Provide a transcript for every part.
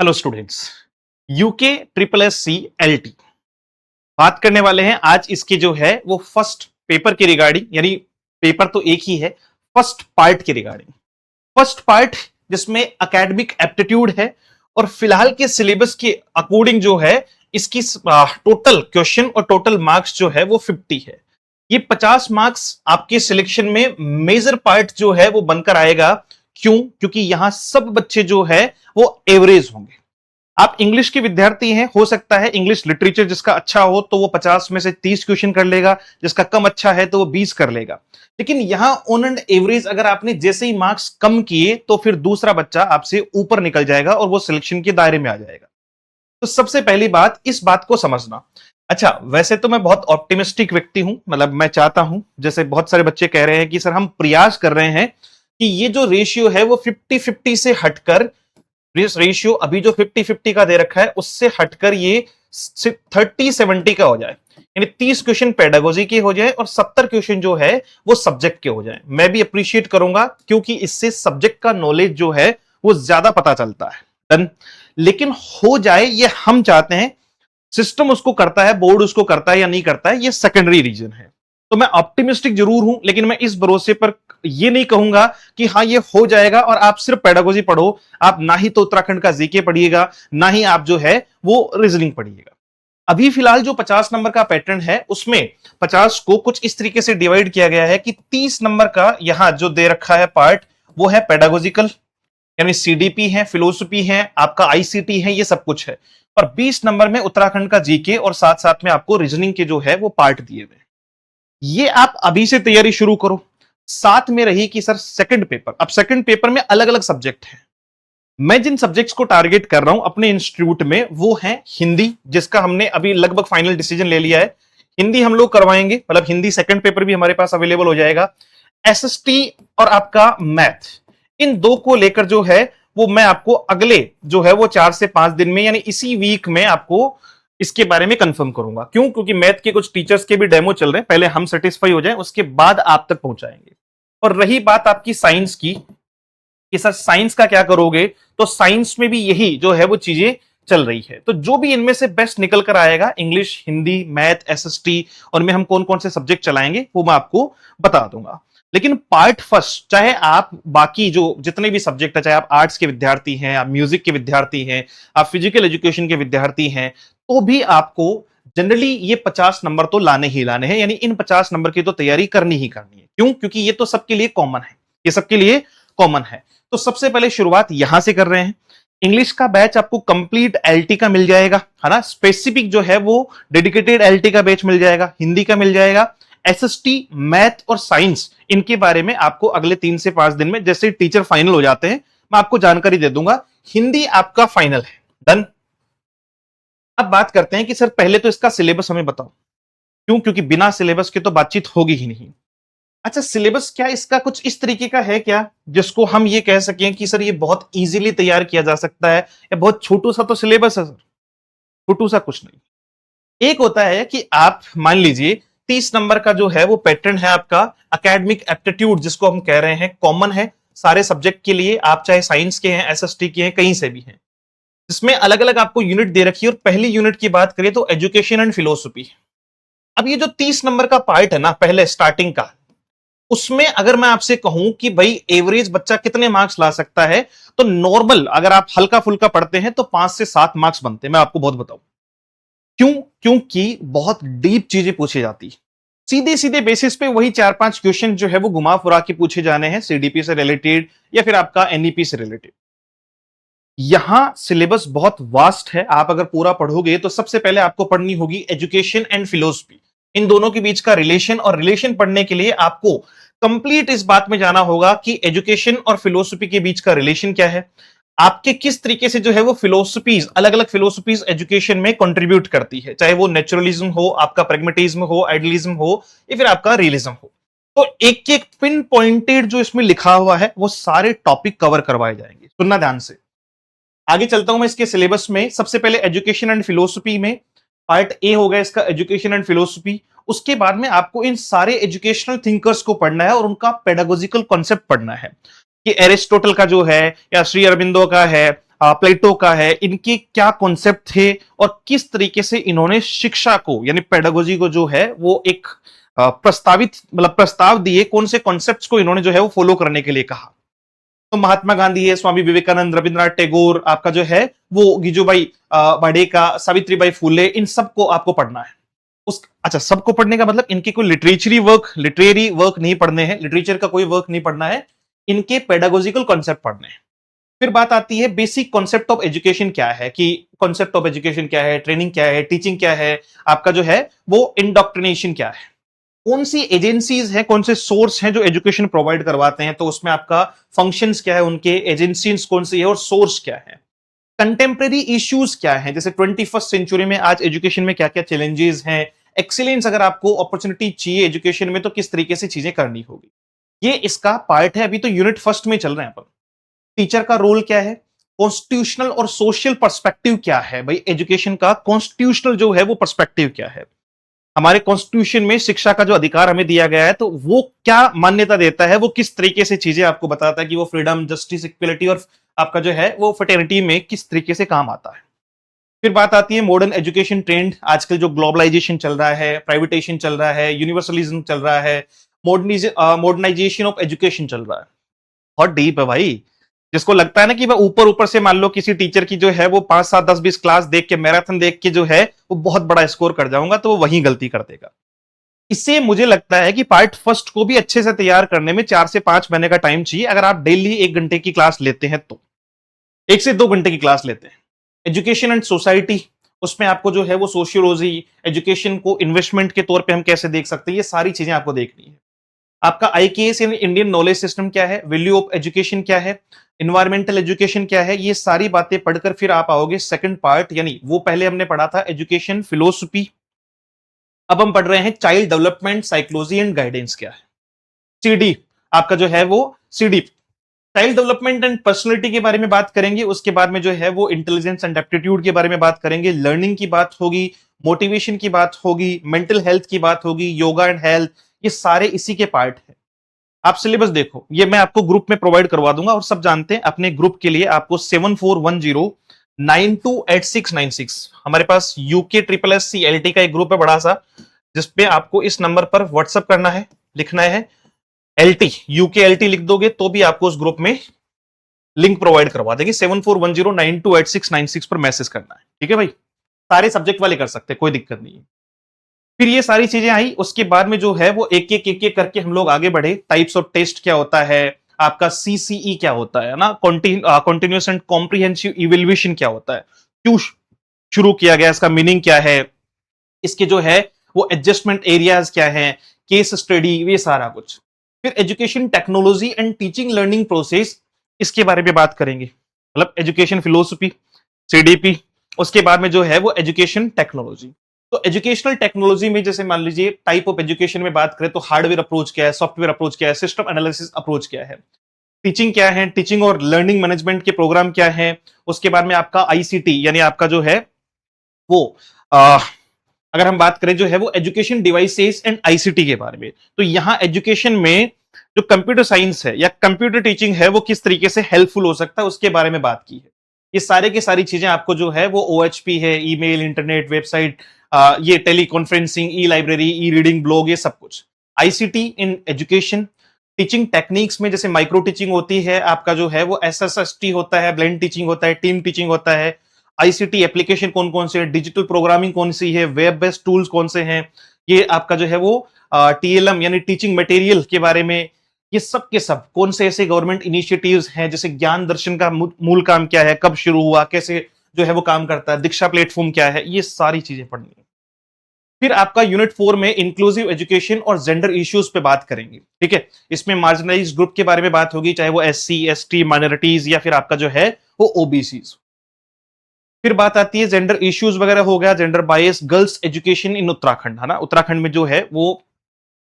Hello students. UK triple S C L T बात करने वाले हैं आज। इसके जो है वो फर्स्ट पेपर के रिगार्डिंग, यानी पेपर तो एक ही है, फर्स्ट पार्ट के रिगार्डिंग। फर्स्ट पार्ट जिसमें एकेडमिक एप्टीट्यूड है और फिलहाल के सिलेबस के अकॉर्डिंग जो है इसकी टोटल क्वेश्चन और टोटल मार्क्स जो है वो 50 है। ये 50 मार्क्स आपके सिलेक्शन में मेजर पार्ट जो है वो बनकर आएगा। क्यों? क्योंकि यहां सब बच्चे जो है वो एवरेज होंगे। आप इंग्लिश के विद्यार्थी हैं, हो सकता है इंग्लिश लिटरेचर जिसका अच्छा हो तो वो 50 में से 30 क्वेश्चन कर लेगा, जिसका कम अच्छा है तो वो 20 कर लेगा। लेकिन यहां ऑन एंड एवरेज अगर आपने जैसे ही मार्क्स कम किए तो फिर दूसरा बच्चा आपसे ऊपर निकल जाएगा और वो सिलेक्शन के दायरे में आ जाएगा। तो सबसे पहली बात इस बात को समझना। अच्छा, वैसे तो मैं बहुत ऑप्टिमिस्टिक व्यक्ति हूं, मतलब मैं चाहता हूं, जैसे बहुत सारे बच्चे कह रहे हैं कि सर हम प्रयास कर रहे हैं कि ये जो रेशियो है वो 50-50 से हटकर, रेशियो अभी जो 50-50 का दे रखा है उससे हटकर ये 30-70 का हो जाए, यानी 30 क्वेश्चन पेडागोजी के हो जाए और 70 क्वेश्चन जो है वो सब्जेक्ट के हो जाए। मैं भी अप्रिशिएट करूंगा क्योंकि इससे सब्जेक्ट का नॉलेज जो है वो ज्यादा पता चलता है। डन। लेकिन हो जाए ये हम चाहते हैं, सिस्टम उसको करता है, बोर्ड उसको करता है या नहीं करता है, ये सेकेंडरी रीजन है। तो मैं ऑप्टिमिस्टिक जरूर हूं, लेकिन मैं इस भरोसे पर ये नहीं कहूंगा कि हाँ ये हो जाएगा और आप सिर्फ पेडागोजी पढ़ो। आप ना ही तो उत्तराखंड का जीके पढ़िएगा, ना ही आप जो है वो रीजनिंग पढ़िएगा। अभी फिलहाल जो 50 नंबर का पैटर्न है उसमें 50 को कुछ इस तरीके से डिवाइड किया गया है कि 30 नंबर का यहां जो दे रखा है पार्ट वो है पेडागोजिकल, यानी सीडीपी है, फिलोसफी है, आपका आईसीटी है, ये सब कुछ है। और 20 नंबर में उत्तराखंड का जीके और साथ साथ में आपको रीजनिंग के जो है वो पार्ट दिए हुए। ये आप अभी से तैयारी शुरू करो। साथ में रही कि सर सेकंड पेपर, अब सेकंड पेपर में अलग अलग सब्जेक्ट हैं। मैं जिन सब्जेक्ट्स को टारगेट कर रहा हूं अपने इंस्टीट्यूट में वो है हिंदी, जिसका हमने अभी लगभग फाइनल डिसीजन ले लिया है। हिंदी हम लोग करवाएंगे, मतलब हिंदी सेकंड पेपर भी हमारे पास अवेलेबल हो जाएगा। एसएसटी और आपका मैथ, इन दो को लेकर जो है वो मैं आपको अगले जो है वो 4 से 5 दिन में, यानी इसी वीक में आपको इसके बारे में कंफर्म करूंगा। क्यों? क्योंकि मैथ के कुछ टीचर्स के भी डेमो चल रहे हैं, पहले हम सेटिस्फाई हो जाएं उसके बाद आप तक पहुंचाएंगे। और रही बात आपकी साइंस की कि सर साइंस का क्या करोगे, तो साइंस में भी यही जो है वो चीजें चल रही है। तो जो भी इनमें से बेस्ट निकल कर आएगा, इंग्लिश, हिंदी, मैथ, एसएसटी, और में हम कौन कौन से सब्जेक्ट चलाएंगे वो मैं आपको बता दूंगा। लेकिन पार्ट फर्स्ट, चाहे आप बाकी जो जितने भी सब्जेक्ट है, चाहे आप आर्ट्स के विद्यार्थी हैं, आप म्यूजिक के विद्यार्थी हैं, आप फिजिकल एजुकेशन के विद्यार्थी हैं, तो भी आपको जनरली ये 50 नंबर तो लाने ही लाने हैं, यानी इन 50 नंबर की तो तैयारी करनी ही करनी है। क्यों? क्योंकि ये तो सबके लिए कॉमन है, ये सबके लिए कॉमन है। तो सबसे पहले शुरुआत यहां से कर रहे हैं। इंग्लिश का बैच आपको कंप्लीट एलटी का मिल जाएगा, है ना। स्पेसिफिक जो है वो डेडिकेटेड एलटी का बैच मिल जाएगा, हिंदी का मिल जाएगा। एसएसटी, मैथ और साइंस, इनके बारे में आपको अगले 3 से 5 दिन में जैसे टीचर फाइनल हो जाते हैं मैं आपको जानकारी दे दूंगा। हिंदी आपका फाइनल है। डन। अब बात करते हैं कि सर पहले तो इसका सिलेबस हमें बताओ। क्यों? क्योंकि बिना सिलेबस के तो बातचीत होगी ही नहीं। अच्छा, सिलेबस क्या इसका कुछ इस तरीके का है क्या जिसको हम ये कह सकें कि सर ये बहुत इजीली तैयार किया जा सकता है, या बहुत छोटू सा तो सिलेबस है सर? छोटू सा कुछ नहीं। एक होता है कि आप मान लीजिए 30 नंबर का जो है वो पैटर्न है आपका एकेडमिक एप्टीट्यूड, जिसको हम कह रहे हैं कॉमन है सारे सब्जेक्ट के लिए, आप चाहे साइंस के हैं, एसएसटी के हैं, कहीं से भी हैं। जिसमें अलग अलग आपको यूनिट दे रखी है, और पहली यूनिट की बात करें तो एजुकेशन एंड फिलोसफी। अब ये जो 30 नंबर का पार्ट है ना, पहले स्टार्टिंग का, उसमें अगर मैं आपसे कहूं कि भाई एवरेज बच्चा कितने मार्क्स ला सकता है, तो नॉर्मल अगर आप हल्का फुल्का पढ़ते हैं तो 5 से 7 मार्क्स बनते हैं। मैं आपको बहुत बताऊं क्यों। क्योंकि बहुत डीप चीजें पूछी जाती, सीधे सीधे बेसिस पे वही 4-5 क्वेश्चन जो है वो घुमा फुरा के पूछे जाने हैं, सीडीपी से रिलेटेड या फिर आपका एनईपी से रिलेटेड। यहां सिलेबस बहुत वास्ट है। आप अगर पूरा पढ़ोगे तो सबसे पहले आपको पढ़नी होगी एजुकेशन एंड फिलोसफी, इन दोनों के बीच का रिलेशन। और रिलेशन पढ़ने के लिए आपको कंप्लीट इस बात में जाना होगा कि एजुकेशन और फिलोसफी के बीच का रिलेशन क्या है, आपके किस तरीके से जो है वो फिलोसफीज, अलग अलग फिलोसफीज एजुकेशन में कंट्रीब्यूट करती है, चाहे वो नेचुरलिज्म हो, आपका प्रेगमेटिज्म हो, आइडियलिज्म हो, या फिर आपका रियलिज्म हो। तो एक एक पिन पॉइंटेड जो इसमें लिखा हुआ है वो सारे टॉपिक कवर करवाए जाएंगे। सुनना ध्यान से। आगे चलता हूं मैं इसके सिलेबस में। सबसे पहले एजुकेशन एंड फिलोसफी में पार्ट ए हो गया इसका, एजुकेशन एंड फिलोसफी। उसके बाद में आपको इन सारे एजुकेशनल थिंकर्स को पढ़ना है और उनका पेडागोजिकल कॉन्सेप्ट पढ़ना है कि एरिस्टोटल का जो है, या श्री अरबिंदो का है, प्लेटो का है, इनके क्या कॉन्सेप्ट थे और किस तरीके से इन्होंने शिक्षा को यानी पेडागोजी को जो है वो एक प्रस्तावित मतलब प्रस्ताव दिए, कौन से कॉन्सेप्ट्स को इन्होंने जो है वो फॉलो करने के लिए कहा। तो महात्मा गांधी है, स्वामी विवेकानंद, रविंद्रनाथ टैगोर, आपका जो है वो गिजुबाई बड़ेका, सावित्रीबाई फुले, इन सबको आपको पढ़ना है। उस अच्छा, सबको पढ़ने का मतलब इनके कोई लिटरेरी वर्क नहीं पढ़ने हैं, लिटरेचर का कोई वर्क नहीं पढ़ना है, इनके पेडागोजिकल कॉन्सेप्ट पढ़ने हैं। फिर बात आती है बेसिक कॉन्सेप्ट ऑफ एजुकेशन क्या है, कि कॉन्सेप्ट ऑफ एजुकेशन क्या है, ट्रेनिंग क्या है, टीचिंग क्या है, आपका जो है वो इंडोक्ट्रिनेशन क्या है, कौन सी एजेंसीज हैं, कौन से सोर्स हैं जो एजुकेशन प्रोवाइड करवाते हैं, तो उसमें आपका फंक्शंस क्या है, उनके एजेंसीज कौन सी है और सोर्स क्या है, कंटेम्प्रेरी इश्यूज क्या है, जैसे 21st सेंचुरी में आज एजुकेशन में क्या क्या चैलेंजेस हैं, एक्सीलेंस अगर आपको अपॉर्चुनिटी चाहिए एजुकेशन में तो किस तरीके से चीजें करनी होगी, ये इसका पार्ट है। अभी तो यूनिट फर्स्ट में चल रहे हैं अपन। टीचर का रोल क्या है, कॉन्स्टिट्यूशनल और सोशल पर्सपेक्टिव क्या है, भाई एजुकेशन का कॉन्स्टिट्यूशनल जो है वो पर्सपेक्टिव क्या है, हमारे कॉन्स्टिट्यूशन में शिक्षा का जो अधिकार हमें दिया गया है तो वो क्या मान्यता देता है, वो किस तरीके से चीजें आपको बताता है कि वो फ्रीडम, जस्टिस, इक्वलिटी और आपका जो है वो फ्रेटर्निटी में किस तरीके से काम आता है। फिर बात आती है मॉडर्न एजुकेशन ट्रेंड, आजकल जो ग्लोबलाइजेशन चल रहा है, प्राइवेटाइजेशन चल रहा है, यूनिवर्सलिज्म चल रहा है, मॉडर्नाइजेशन ऑफ एजुकेशन चल रहा है। बहुत डीप है भाई। जिसको लगता है ना कि वह ऊपर ऊपर से मान लो किसी टीचर की जो है वो 5, 7, 10, 20 क्लास देख के, मैराथन देख के जो है वो बहुत बड़ा स्कोर कर जाऊंगा, तो वो वही गलती कर देगा। इससे मुझे लगता है कि पार्ट फर्स्ट को भी अच्छे से तैयार करने में 4 से 5 महीने का टाइम चाहिए, अगर आप डेली 1 घंटे की क्लास लेते हैं तो 1 से 2 घंटे की क्लास लेते हैं। एजुकेशन एंड सोसाइटी, उसमें आपको जो है वो सोशियोलॉजी, एजुकेशन को इन्वेस्टमेंट के तौर पे हम कैसे देख सकते हैं, ये सारी चीजें आपको देखनी है। आपका आईकेएस यानी इंडियन नॉलेज सिस्टम क्या है, वैल्यू ऑफ एजुकेशन क्या है, इन्वायरमेंटल एजुकेशन क्या है, ये सारी बातें पढ़कर फिर आप आओगे सेकंड पार्ट, यानी वो पहले हमने पढ़ा था एजुकेशन फिलोसफी, अब हम पढ़ रहे हैं child development psychology and guidance क्या है, सीडी, आपका जो है वो CD, child development and personality के बारे में बात करेंगे। उसके बाद में जो है वो इंटेलिजेंस एंड एप्टीट्यूड के बारे में बात करेंगे, लर्निंग की बात होगी, मोटिवेशन की बात होगी, मेंटल हेल्थ की बात होगी, योगा एंड हेल्थ, ये सारे इसी के पार्ट है। आप सिलेबस देखो, ये मैं आपको ग्रुप में प्रोवाइड करवा दूंगा, और सब जानते हैं अपने ग्रुप के लिए आपको 7410928696, हमारे पास UK triple S C L T का एक ग्रुप है बड़ा सा, जिसपे आपको इस नंबर पर व्हाट्सअप करना है, लिखना है एलटी, यूके एलटी लिख दोगे तो भी आपको उस ग्रुप में लिंक प्रोवाइड करवा देंगे। 7410928696 पर मैसेज करना है, ठीक है भाई। सारे सब्जेक्ट वाले कर सकते हैं, कोई दिक्कत नहीं है। फिर ये सारी चीजें आई, उसके बाद में जो है वो एक एक करके हम लोग आगे बढ़े। टाइप्स ऑफ टेस्ट क्या होता है, आपका सीसीई क्या होता है ना, कॉन्टिन्यूस एंड कॉम्प्रिहेंसिव इवेल्युएशन क्या होता है, क्यों शुरू किया गया, इसका मीनिंग क्या है, इसके जो है वो एडजस्टमेंट एरियाज क्या है, केस स्टडी, ये सारा कुछ। फिर education technology and teaching learning process, इसके बारे में बात करेंगे, मतलब एजुकेशन फिलोसफी, सीडीपी, उसके बाद में जो है वो एजुकेशन टेक्नोलॉजी। तो एजुकेशनल टेक्नोलॉजी में जैसे मान लीजिए टाइप ऑफ एजुकेशन में बात करें तो हार्डवेयर अप्रोच क्या है, सॉफ्टवेयर अप्रोच क्या है, सिस्टम एनालिसिस अप्रोच क्या है, टीचिंग क्या है, टीचिंग और लर्निंग मैनेजमेंट के प्रोग्राम क्या है, उसके बाद में आपका आईसीटी यानी आपका जो है वो अगर हम बात करें जो है वो एजुकेशन डिवाइसेस एंड आईसीटी के बारे में, तो यहां एजुकेशन में जो कंप्यूटर साइंस है या कंप्यूटर टीचिंग है वो किस तरीके से हेल्पफुल हो सकता है उसके बारे में बात की है। ये सारे की सारी चीजें आपको जो है वो ओएचपी है, ईमेल, इंटरनेट, वेबसाइट, ये teleconferencing, e library, e reading, blog, ये सब कुछ। ICT in education, teaching techniques में जैसे माइक्रो टीचिंग होती है, आपका जो है वो एसएसएसटी होता है, ब्लेंड टीचिंग होता है, टीम टीचिंग होता है, आईसीटी एप्लीकेशन कौन कौन से है, डिजिटल प्रोग्रामिंग कौन सी है, वेब बेस्ड टूल्स कौन से हैं, ये आपका जो है वो टीएलएम यानी टीचिंग मटेरियल के बारे में, ये सब के सब कौन से ऐसे गवर्नमेंट इनिशिएटिव्स हैं, जैसे ज्ञान दर्शन का मूल काम क्या है, कब शुरू हुआ, कैसे जो है वो काम करता है, दीक्षा प्लेटफॉर्म क्या है, ये सारी चीजें पढ़नी है। फिर आपका यूनिट 4 में इंक्लूसिव एजुकेशन और जेंडर इश्यूज पे बात करेंगे, ठीक है। इसमें मार्जिनलाइज्ड ग्रुप के बारे में बात होगी, चाहे वो एससी, एसटी, माइनॉरिटीज या फिर आपका जो है वो ओबीसीज। फिर बात आती है जेंडर इश्यूज वगैरह हो गया, gender bias, girls education in Uttarakhand, है ना, उत्तराखंड में जो है वो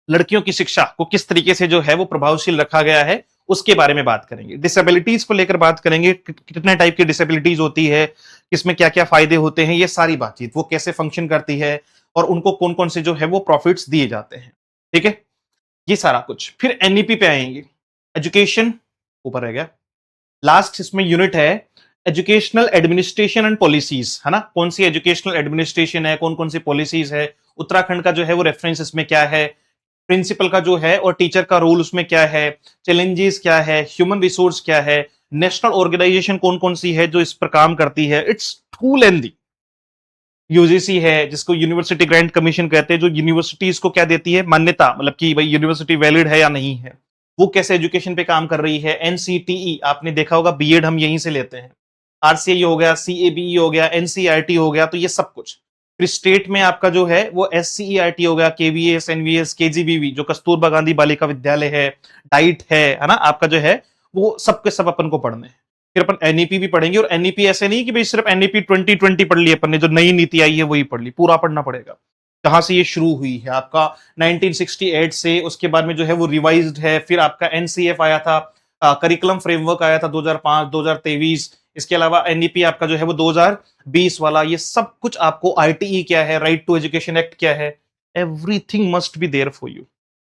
लड़कियों की शिक्षा को किस तरीके से जो है वो प्रभावशील रखा गया है, उसके बारे में बात करेंगे। डिसेबिलिटीज को लेकर बात करेंगे, कितने टाइप की डिसेबिलिटीज होती है, किसमें क्या क्या फायदे होते हैं, ये सारी बातचीत, वो कैसे फंक्शन करती है और उनको कौन कौन से जो है वो प्रॉफिट्स दिए जाते हैं, ठीक है, ये सारा कुछ। फिर एनईपी पे आएंगे, एजुकेशन ऊपर रह गया, लास्ट इसमें यूनिट है एजुकेशनल एडमिनिस्ट्रेशन एंड पॉलिसीज, है ना, कौन सी एजुकेशनल एडमिनिस्ट्रेशन है, कौन कौन सी पॉलिसीज है, उत्तराखंड का जो है वो रेफरेंस इसमें क्या है, प्रिंसिपल का जो है और टीचर का रोल उसमें क्या है, चैलेंजेस क्या है, ह्यूमन रिसोर्स क्या है, नेशनल ऑर्गेनाइजेशन कौन कौन सी है जो इस पर काम करती है। It's to lengthy. यूजीसी है जिसको यूनिवर्सिटी ग्रांट कमीशन कहते हैं, जो यूनिवर्सिटीज को क्या देती है, मान्यता, मतलब कि भाई यूनिवर्सिटी वैलिड है या नहीं है, वो कैसे एजुकेशन पे काम कर रही है। एनसीटीई आपने देखा होगा, बीएड हम यहीं से लेते हैं। आरसीआई हो गया, सीएबीई हो गया, एनसीईआरटी हो गया, तो ये सब कुछ। फिर स्टेट में आपका जो है वो एससीईआरटी हो गया, केवीएस, एनवीएस, केजीबीवी जो कस्तूरबा गांधी बालिका विद्यालय है, डाइट है ना, आपका जो है वो सब के सब अपन को पढ़ने हैं। फिर अपन एनईपी भी पढ़ेंगे, और एनईपी ऐसे नहीं कि भाई सिर्फ एनईपी 2020 पढ़ ली अपन ने, जो नई नीति आई है वही पढ़ ली, पूरा पढ़ना पड़ेगा। कहां से ये शुरू हुई है आपका 1968 से, उसके बाद में जो है वो रिवाइज्ड है। फिर आपका एनसीएफ आया था, करिकुलम फ्रेमवर्क आया था 2005 2023। इसके अलावा एनईपी आपका जो है वो 2020 वाला। ये सब कुछ आपको, आरटीई क्या है, राइट टू एजुकेशन एक्ट क्या है, everything must be there for you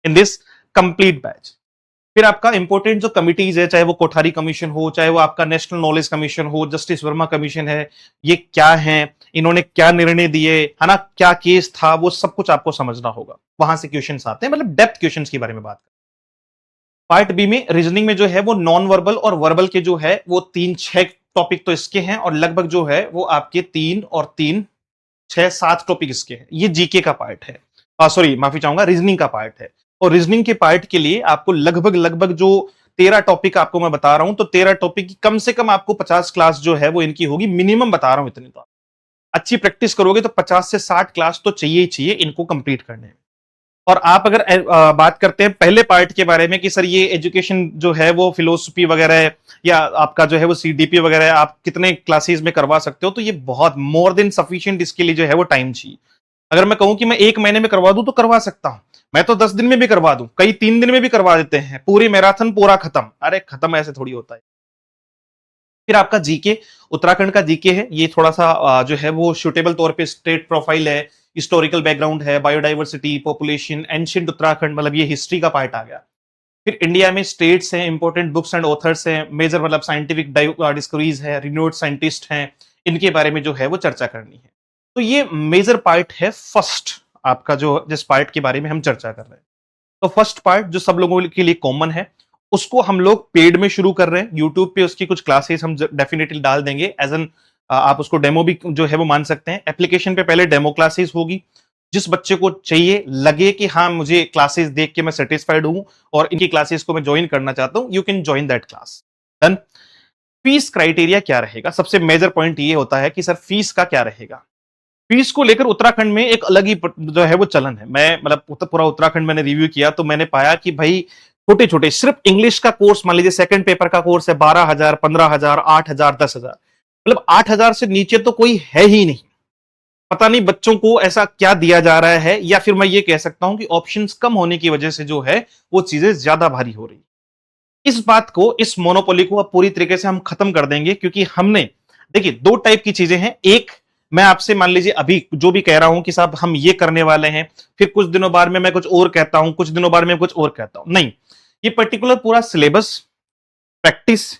in this complete batch. फिर आपका इंपॉर्टेंट जो कमिटीज है, चाहे वो कोठारी कमीशन हो, चाहे वो आपका नेशनल नॉलेज कमीशन हो, जस्टिस वर्मा कमीशन है, ये क्या है, इन्होंने क्या निर्णय दिए, है ना, क्या केस था, वो सब कुछ आपको समझना होगा। वहां से क्वेश्चंस आते हैं, मतलब डेप्थ क्वेश्चंस के बारे में बात करें। पार्ट बी में रीजनिंग में जो है वो नॉन वर्बल और वर्बल के जो है वो 3-6 टॉपिक तो इसके हैं, और लगभग जो है वो आपके 3 और 3 6-7 टॉपिक इसके हैं। ये जीके का पार्ट है, सॉरी माफी चाहूंगा, रीजनिंग का पार्ट है। और रीजनिंग के पार्ट के लिए आपको लगभग लगभग जो 13 टॉपिक आपको मैं बता रहा हूं, तो 13 टॉपिक की कम से कम आपको 50 क्लास जो है वो इनकी होगी, मिनिमम बता रहा हूं इतनी। तो अच्छी प्रैक्टिस करोगे तो 50 से 60 क्लास तो चाहिए ही चाहिए इनको कंप्लीट करने में। और आप अगर बात करते हैं पहले पार्ट के बारे में कि सर ये एजुकेशन जो है वो फिलोसफी वगैरह है, या आपका जो है वो सीडीपी वगैरह है, आप कितने क्लासेस में करवा सकते हो, तो ये बहुत मोर देन सफिशिएंट इसके लिए जो है वो टाइम चाहिए। अगर मैं कहूं कि मैं 1 महीने में करवा दूं तो करवा सकता हूं, मैं तो 10 दिन में भी करवा दूं, कई 3 दिन में भी करवा देते हैं, पूरी मैराथन पूरा खत्म। अरे खत्म ऐसे थोड़ी होता है। फिर आपका जीके, उत्तराखंड का जीके है, ये थोड़ा सा जो है वो सुटेबल तौर पे स्टेट प्रोफाइल है, हिस्टोरिकल बैकग्राउंड है, बायोडाइवर्सिटी, पॉपुलेशन, एंशिएंट उत्तराखंड, मतलब ये हिस्ट्री का पार्ट आ गया। फिर इंडिया में स्टेट्स हैं, इंपॉर्टेंट बुक्स एंड ऑथर्स हैं, मेजर मतलब साइंटिफिक डिस्कवरीज है, रिनोड साइंटिस्ट हैं, इनके बारे में जो है वो चर्चा करनी है। तो ये मेजर पार्ट है फर्स्ट आपका, जो जिस पार्ट के बारे में हम चर्चा कर रहे हैं। तो फर्स्ट पार्ट जो सब लोगों के लिए कॉमन है, उसको हम लोग पेड में शुरू कर रहे हैं, यूट्यूब पे उसकी कुछ क्लासेस हम डेफिनेटली डाल देंगे एज एन, आप उसको डेमो भी जो है वो मान सकते हैं। एप्लीकेशन पे पहले डेमो क्लासेस होगी, जिस बच्चे को चाहिए लगे कि हाँ मुझे क्लासेस देख के मैं सेटिस्फाइड हूं और इनकी क्लासेस को मैं ज्वाइन करना चाहता हूं, you can join that class. Done. Fees criteria क्या रहेगा, सबसे मेजर पॉइंट ये होता है कि सर फीस का क्या रहेगा। फीस को लेकर उत्तराखंड में एक अलग ही जो है वो चलन है। मैं मतलब पूरा उत्तराखंड मैंने रिव्यू किया तो मैंने पाया कि भाई छोटे छोटे सिर्फ इंग्लिश का कोर्स, मान लीजिए सेकंड पेपर का कोर्स है, 12,000, 15,000, 8,000, 10,000, मतलब 8,000 से नीचे तो कोई है ही नहीं। पता नहीं बच्चों को ऐसा क्या दिया जा रहा है, या फिर मैं ये कह सकता हूं कि ऑप्शंस कम होने की वजह से जो है वो चीजें ज्यादा भारी हो रही। इस बात को, इस मोनोपोली को अब पूरी तरीके से हम खत्म कर देंगे, क्योंकि हमने, देखिए 2 टाइप की चीजें हैं। एक, मैं आपसे मान लीजिए अभी जो भी कह रहा हूं कि साहब हम ये करने वाले हैं, फिर कुछ दिनों बाद में मैं कुछ और कहता हूं, कुछ दिनों बाद में कुछ और कहता हूं, नहीं। ये पर्टिकुलर पूरा सिलेबस, प्रैक्टिस,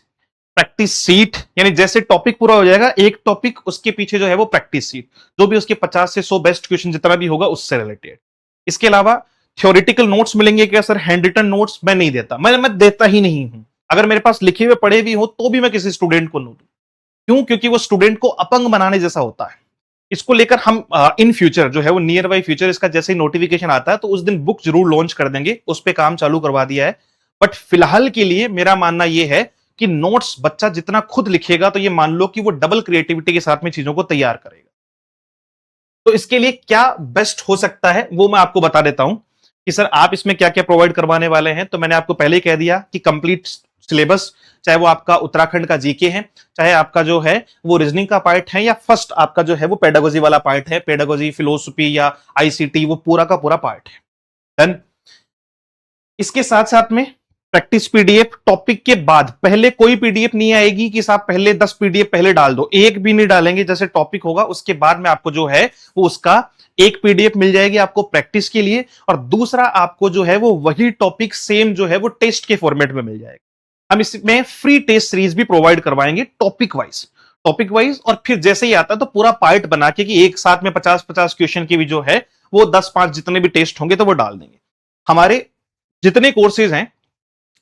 प्रैक्टिस सीट, यानी जैसे टॉपिक पूरा हो जाएगा एक टॉपिक, उसके पीछे जो है वो प्रैक्टिस सीट, जो भी उसके 50 से 100 बेस्ट क्वेश्चन जितना भी होगा उससे रिलेटेड। इसके अलावा थ्योरेटिकल नोट्स मिलेंगे क्या सर? हैंड रिटन नोट्स मैं नहीं देता, मैं देता ही नहीं हूं। अगर मेरे पास लिखे हुए पढ़े भी हो तो भी मैं किसी स्टूडेंट को नहीं दूं। क्यों? क्योंकि वो स्टूडेंट को अपंग बनाने जैसा होता है। इसको लेकर हम इन फ्यूचर जो है वो नियर बाई फ्यूचर, इसका जैसे ही नोटिफिकेशन आता है तो उस दिन बुक जरूर लॉन्च कर देंगे, उस पर काम चालू करवा दिया है। बट फिलहाल के लिए मेरा मानना यह है कि नोट्स बच्चा जितना खुद लिखेगा तो ये मान लो कि वो डबल क्रिएटिविटी के साथ में चीजों को तैयार करेगा। तो इसके लिए क्या बेस्ट हो सकता है वो मैं आपको बता देता हूं कि सर आप इसमें क्या क्या प्रोवाइड करवाने वाले हैं। तो मैंने आपको पहले ही कह दिया कि कंप्लीट सिलेबस, चाहे वो आपका उत्तराखंड का जीके है, चाहे आपका जो है वो रीजनिंग का पार्ट है, या फर्स्ट आपका जो है वो पेडागोजी वाला पार्ट है, पेडागोजी, फिलोसफी या आईसीटी, वो पूरा का पूरा पार्ट है। डन। इसके साथ साथ में प्रैक्टिस पीडीएफ, टॉपिक के बाद पहले कोई पीडीएफ नहीं आएगी कि साहब पहले 10 पीडीएफ पहले डाल दो, एक भी नहीं डालेंगे। जैसे टॉपिक होगा उसके बाद में आपको जो है वो उसका एक पीडीएफ मिल जाएगी आपको प्रैक्टिस के लिए, और दूसरा आपको जो है वो वही टॉपिक सेम जो है वो टेस्ट के फॉर्मेट में मिल जाएगा। हम इसमें फ्री टेस्ट सीरीज भी प्रोवाइड करवाएंगे टॉपिक वाइज। टॉपिक वाइज, और फिर जैसे ही आता है तो पूरा पार्ट बना के कि एक साथ में 50-50 क्वेश्चन की भी जो है वो 10-5 जितने भी टेस्ट होंगे तो वो डाल देंगे। हमारे जितने कोर्सेज हैं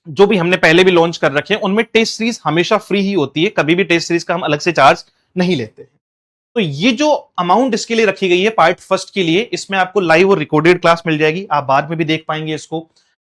जो भी हमने पहले भी लॉन्च कर रखे हैं उनमें टेस्ट सीरीज हमेशा फ्री ही होती है, कभी भी टेस्ट सीरीज का हम अलग से चार्ज नहीं लेते हैं। तो ये जो अमाउंट इसके लिए रखी गई है पार्ट फर्स्ट के लिए, इसमें आपको लाइव और रिकॉर्डेड क्लास मिल जाएगी, आप बाद में भी देख पाएंगे इसको।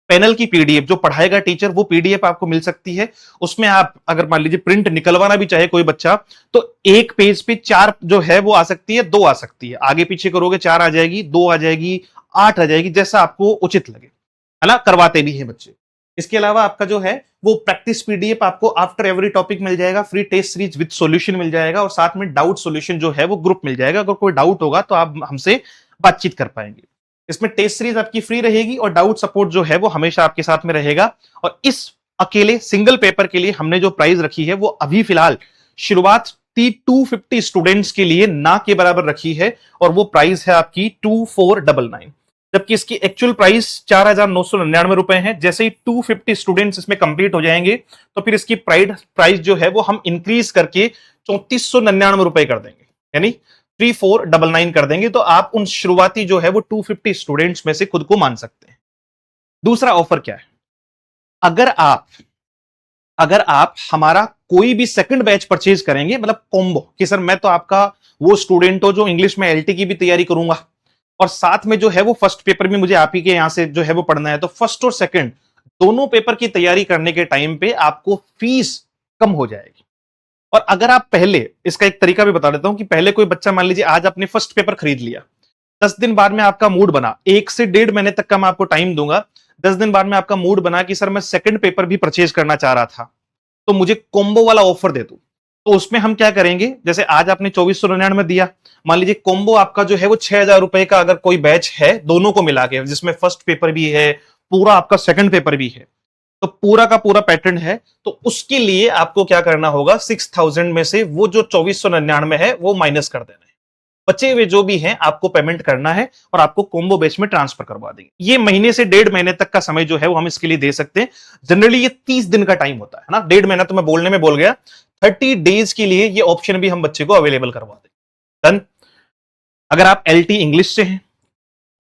पैनल की पीडीएफ जो पढ़ाएगा टीचर वो पीडीएफ आपको मिल सकती है। उसमें आप अगर मान लीजिए प्रिंट निकलवाना भी चाहे कोई बच्चा तो एक पेज पे 4 जो है वो आ सकती है, 2 आ सकती है, आगे पीछे करोगे 4 आ जाएगी, 2 आ जाएगी, 8 आ जाएगी, जैसा आपको उचित लगे, है ना, करवाते भी हैं बच्चे। इसके अलावा आपका जो है वो प्रैक्टिस पीडीएफ आपको आफ्टर एवरी टॉपिक मिल जाएगा, free test series with solution मिल जाएगा, और साथ में डाउट सॉल्यूशन जो है वो ग्रुप मिल जाएगा। अगर कोई डाउट होगा तो आप हमसे बातचीत कर पाएंगे। इसमें टेस्ट सीरीज आपकी फ्री रहेगी और डाउट सपोर्ट जो है वो हमेशा आपके साथ में रहेगा। और इस अकेले सिंगल पेपर के लिए हमने जो प्राइस रखी है वो अभी फिलहाल शुरुआत 250 स्टूडेंट्स के लिए ना के बराबर रखी है, और वो प्राइस है आपकी 2499, जबकि इसकी एक्चुअल प्राइस 4,999 रुपए है। जैसे ही 250 स्टूडेंट्स इसमें कंप्लीट हो जाएंगे तो फिर इसकी प्राइस जो है वो हम इंक्रीज करके 3499 रुपए कर देंगे, यानी 3499 कर देंगे। तो आप उन शुरुआती जो है वो 250 स्टूडेंट्स में से खुद को मान सकते हैं। दूसरा ऑफर क्या है, अगर आप हमारा कोई भी सेकंड बैच परचेज करेंगे, मतलब कॉम्बो कि सर मैं तो आपका वो स्टूडेंट हो जो इंग्लिश में एलटी की भी तैयारी करूंगा और साथ में जो है वो फर्स्ट पेपर भी मुझे आप ही के यहां से जो है वो पढ़ना है, तो फर्स्ट और सेकंड दोनों पेपर की तैयारी करने के टाइम पे आपको फीस कम हो जाएगी। और अगर आप पहले, इसका एक तरीका भी बता देता हूं कि पहले कोई बच्चा मान लीजिए आज आपने फर्स्ट पेपर खरीद लिया, 10 दिन बाद में आपका मूड बना, 1 से 1.5 महीने तक का मैं आपको टाइम दूंगा, 10 दिन बाद में आपका मूड बना कि सर मैं सेकंड पेपर भी परचेज करना चाह रहा था तो मुझे कॉम्बो वाला ऑफर दे दो। तो उसमें हम क्या करेंगे, जैसे आज आपने 2499 दिया, मान लीजिए कॉम्बो आपका जो है वो 6,000 रुपए का अगर कोई बैच है दोनों को मिला के, जिसमें फर्स्ट पेपर भी है, पूरा आपका सेकंड पेपर भी है, तो पूरा का पूरा पैटर्न है, तो उसके लिए आपको क्या करना होगा, 6,000 में से वो जो 2499 है वो माइनस कर देना है, बचे हुए जो भी हैं आपको पेमेंट करना है और आपको कॉम्बो बैच में ट्रांसफर करवा देंगे। ये महीने से 1.5 महीने तक का समय जो है वो हम इसके लिए दे सकते हैं। जनरली ये 30 दिन का टाइम होता है ना, 1.5 महीना तो मैं बोलने में बोल गया, 30 डेज के लिए ये ऑप्शन भी हम बच्चे को अवेलेबल करवा दें। डन। अगर आप एलटी इंग्लिश से हैं,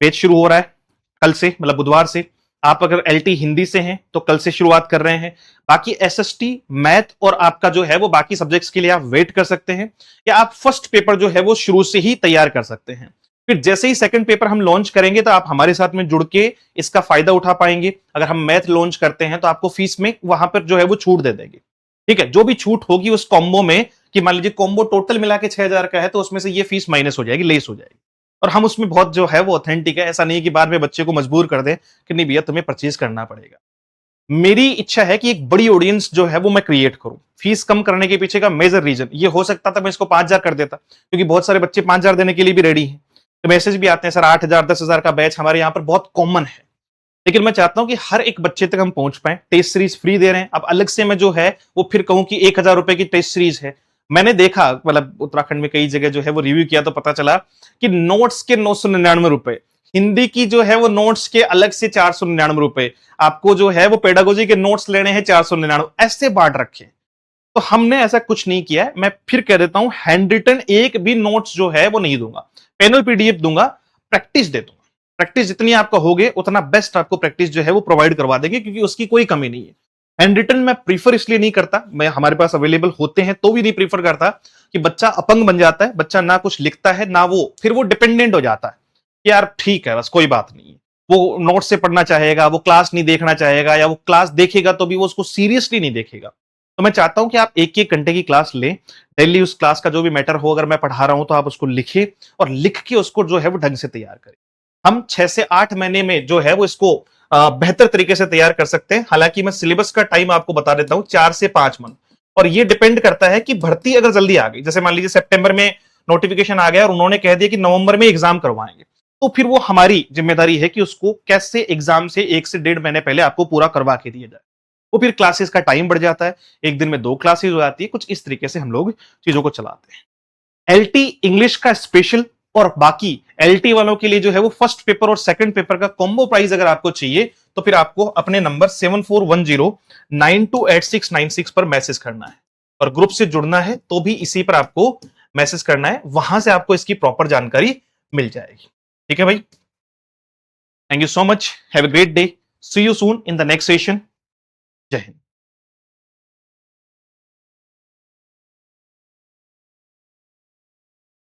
बैच शुरू हो रहा है कल से, मतलब बुधवार से। आप अगर एलटी हिंदी से हैं तो कल से शुरुआत कर रहे हैं। बाकी एसएसटी, मैथ और आपका जो है वो बाकी सब्जेक्ट्स के लिए आप वेट कर सकते हैं, या आप फर्स्ट पेपर जो है वो शुरू से ही तैयार कर सकते हैं। फिर जैसे ही सेकंड पेपर हम लॉन्च करेंगे तो आप हमारे साथ में जुड़ के इसका फायदा उठा पाएंगे। अगर हम मैथ लॉन्च करते हैं तो आपको फीस में वहां पर जो है वो छूट दे देंगे, ठीक है। जो भी छूट होगी उस कॉम्बो में, कि मान लीजिए कॉम्बो टोटल मिला के 6,000 का है तो उसमें से ये फीस माइनस हो जाएगी, लेस हो जाएगी। और हम उसमें बहुत जो है वो ऑथेंटिक है, ऐसा नहीं कि बाद में बच्चे को मजबूर कर दें कि नहीं भैया तुम्हें परचेज करना पड़ेगा। मेरी इच्छा है कि एक बड़ी ऑडियंस जो है वो मैं क्रिएट करूं। फीस कम करने के पीछे का मेजर रीजन ये हो सकता था मैं इसको 5,000 कर देता, क्योंकि बहुत सारे बच्चे 5,000 देने के लिए भी रेडी हैं। तो मैसेज भी आते हैं सर 8,000 10,000 का बैच हमारे यहाँ पर बहुत कॉमन है, लेकिन मैं चाहता हूं कि हर एक बच्चे तक हम पहुंच पाए। टेस्ट सीरीज फ्री दे रहे हैं, अब अलग से मैं जो है वो फिर कहूं कि 1,000 रुपए की टेस्ट सीरीज है। मैंने देखा, मतलब उत्तराखंड में कई जगह जो है वो रिव्यू किया तो पता चला कि नोट्स के 999 रुपए, हिंदी की जो है वो नोट्स के अलग से 499 रुपए, आपको जो है वो पेडागोजी के नोट्स लेने हैं 499, ऐसे बांट रखे। तो हमने ऐसा कुछ नहीं किया है। मैं फिर कह देता हूं, हैंड रिटन एक भी नोट्स जो है वो नहीं दूंगा, पैनल पीडीएफ दूंगा, प्रैक्टिस दे दूंगा। प्रैक्टिस जितनी आपका होगे उतना बेस्ट आपको प्रैक्टिस जो है वो प्रोवाइड करवा देंगे, क्योंकि उसकी कोई कमी नहीं है। हैंड रिटन मैं प्रीफर इसलिए नहीं करता, मैं हमारे पास अवेलेबल होते हैं तो भी नहीं प्रीफर करता, कि बच्चा अपंग बन जाता है, बच्चा ना कुछ लिखता है ना वो, फिर वो डिपेंडेंट हो जाता है कि यार ठीक है बस कोई बात नहीं है, वो नोट से पढ़ना चाहेगा, वो क्लास नहीं देखना चाहेगा, या वो क्लास देखेगा तो भी वो उसको सीरियसली नहीं देखेगा। तो मैं चाहता हूं कि आप 1-1 घंटे की क्लास लें, डेली उस क्लास का जो भी मैटर हो, अगर मैं पढ़ा रहा हूं तो आप उसको लिखें और लिख के उसको जो है वो ढंग से तैयार करें। हम 6 से 8 महीने में जो है वो इसको बेहतर तरीके से तैयार कर सकते हैं। हालांकि मैं सिलेबस का टाइम आपको बता देता हूं, 4 से 5 मंथ, और ये डिपेंड करता है कि भर्ती अगर जल्दी आ गई, जैसे मान लीजिए सितंबर में नोटिफिकेशन आ गया और उन्होंने कह दिया कि नवंबर में एग्जाम करवाएंगे, तो फिर वो हमारी जिम्मेदारी है कि उसको कैसे एग्जाम से 1 से 1.5 महीने पहले आपको पूरा करवा के दिया जाए। वो फिर क्लासेस का टाइम बढ़ जाता है, एक दिन में 2 क्लासेस हो जाती है, कुछ इस तरीके से हम लोग चीजों को चलाते हैं। एलटी इंग्लिश का स्पेशल और बाकी एलटी वालों के लिए जो है वो फर्स्ट पेपर और सेकंड पेपर का कॉम्बो प्राइस अगर आपको चाहिए तो फिर आपको अपने नंबर 7410928696 पर मैसेज करना है। और ग्रुप से जुड़ना है तो भी इसी पर आपको मैसेज करना है, वहां से आपको इसकी प्रॉपर जानकारी मिल जाएगी। ठीक है भाई, thank you so much, have a great day, see you soon in the next session. जय हिंद।